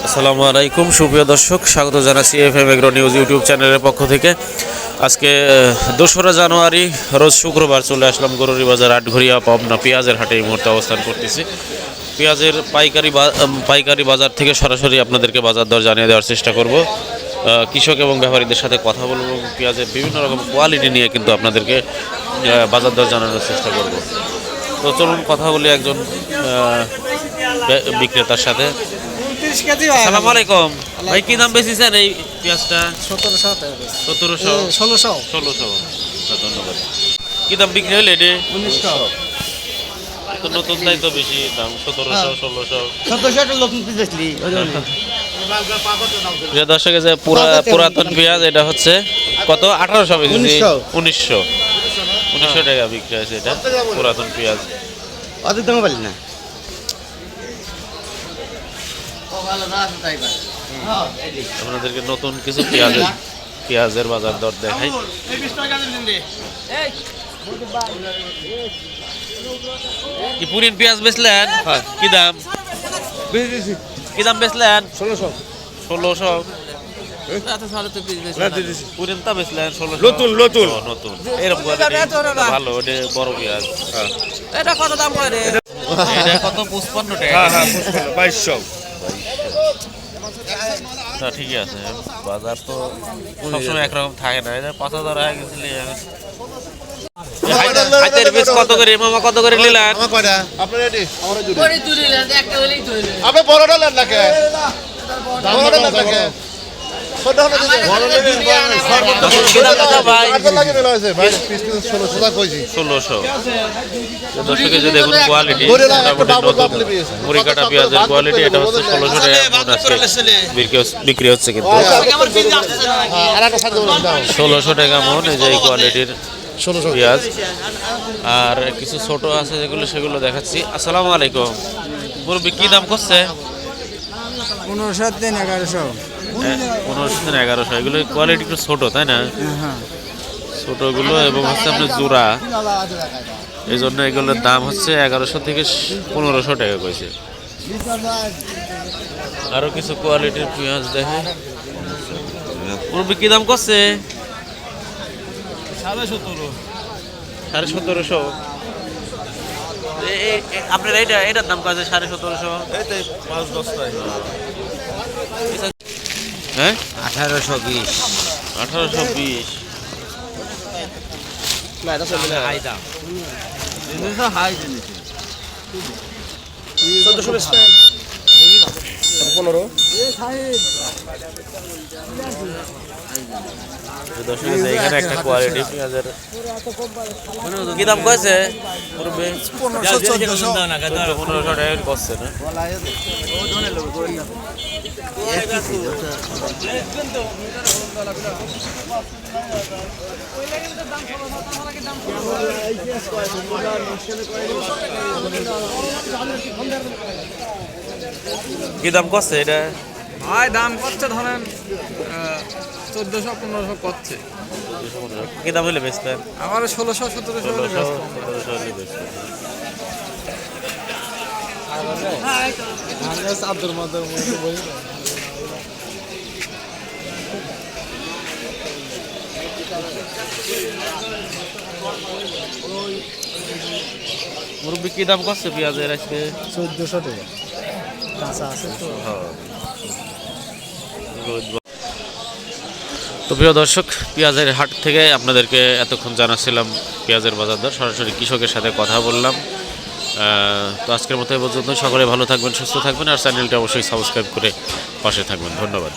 আসসালামু আলাইকুম সুপ্রিয় দর্শক, স্বাগত জানাচ্ছি এফএম এগ্রো নিউজ ইউটিউব চ্যানেলের পক্ষ থেকে। আজকে 2রা জানুয়ারি রোজ শুক্রবার চলে আসলাম গরুরি বাজার আটঘরিয়া পাবনা পেঁয়াজের হাটে এই মুহূর্তে অবস্থান করতেছি। পেঁয়াজের পাইকারি বাজার থেকে সরাসরি আপনাদেরকে বাজার দর জানিয়ে দেওয়ার চেষ্টা করব। কৃষক এবং ব্যাপারীদের সাথে কথা বলব এবং পেঁয়াজের বিভিন্ন রকম কোয়ালিটি নিয়ে কিন্তু আপনাদেরকে বাজার দর জানানোর চেষ্টা করব। তো চলুন কথা বলি একজন বিক্রেতার সাথে। আসসালামু আলাইকুম ভাই, কি দাম বেশিছেন এই পেঁয়াজটা? 1700 1600। ধন্যবাদ। কি দাম বিক্রি হলে এটি? 1900। তো নতুন তাই তো বেশি দাম 1700 1600। প্রিয় দর্শক, যে পুরাতন পেঁয়াজ এটা হচ্ছে কত? 1800 বেশি। 1900 টাকা বিক্রি হয়েছে এটা পুরাতন পেঁয়াজ। অত দাম পারলি না। আপনাদেরকে নতুন কিছু পেঁয়াজের বাজার দর দেখাই। কি পুরিন পেঁয়াজ বেচলেন? কি দাম? কি দাম বেচলেন? 1600। পুরিনটা বেচলেন 1600। নতুন এরকম ভালো, ওটা বড় পেঁয়াজ। এটা কত দাম করে? এটা কত? 55 টাকা। 2200। না ঠিকই আছে, বাজার তো সবসময় একরকম থাকে না। এটা 5000 টাকা গেছিল। হাতের বীজ কত করে মামা, কত করে নিলেন? আপনি রেডি? আপনি বড়টা নেন না কে? বড়টা নেন না কে? ছোটটা নেন ভাই। ভাই পিস 1600 টাকা কইছি। 1600। দর্শকে যে দেখুন কোয়ালিটি, মুড়ি কাটা পেঁয়াজের কোয়ালিটি, এটা হচ্ছে 1600 টাকা বিক্রি হচ্ছে। কিন্তু 1600 টাকা মন এই যে এই কোয়ালিটির 1600 পেঁয়াজ। আর কিছু ছোট আছে যেগুলো, সেগুলো দেখাচ্ছি। আসসালামু আলাইকুম মুরব্বি, কি দাম করছে? 1500 দিন 1100। 1500 দিন 1100। এগুলো কোয়ালিটি একটু ছোট, তাই না? ছোটগুলো এবং হচ্ছে আপনার জোড়া, এই জন্য এগুলোর দাম হচ্ছে 1100 থেকে 1500 টাকা কইছে। আরো কিছু কোয়ালিটির পেঁয়াজ দেখে। মুরব্বি কি দাম করছে? 1750। আপনার এটার দাম কাছে 1750। হ্যাঁ 1820। 1820। হাই দাম। 15। এখানে একটা কোয়ালিটি পেঁয়াজের কি দাম কয়েছে? 1500 টাকা করছে না? কি দাম করছে এটা? ভাই দাম করছে ধরেন 1400 1500 করছে। কি দাম হলে বেচতেন? আমার 1600 1700 হলে ব্যস্ত। আব্দুল মাদার মুরব্বি কি দাম করছে পেঁয়াজের আজকে? 1400 টাকা কাঁচা আছে তো। তো প্রিয় দর্শক, পেঁয়াজের হাট থেকে আপনাদেরকে এতক্ষণ জানাচ্ছিলাম পেঁয়াজের বাজার দর, সরাসরি কৃষকের সাথে কথা বললাম। তো আজকের মতো এই পর্যন্ত। সকলে ভালো থাকবেন, সুস্থ থাকবেন, আর চ্যানেলটি অবশ্যই সাবস্ক্রাইব করে পাশে থাকবেন। ধন্যবাদ।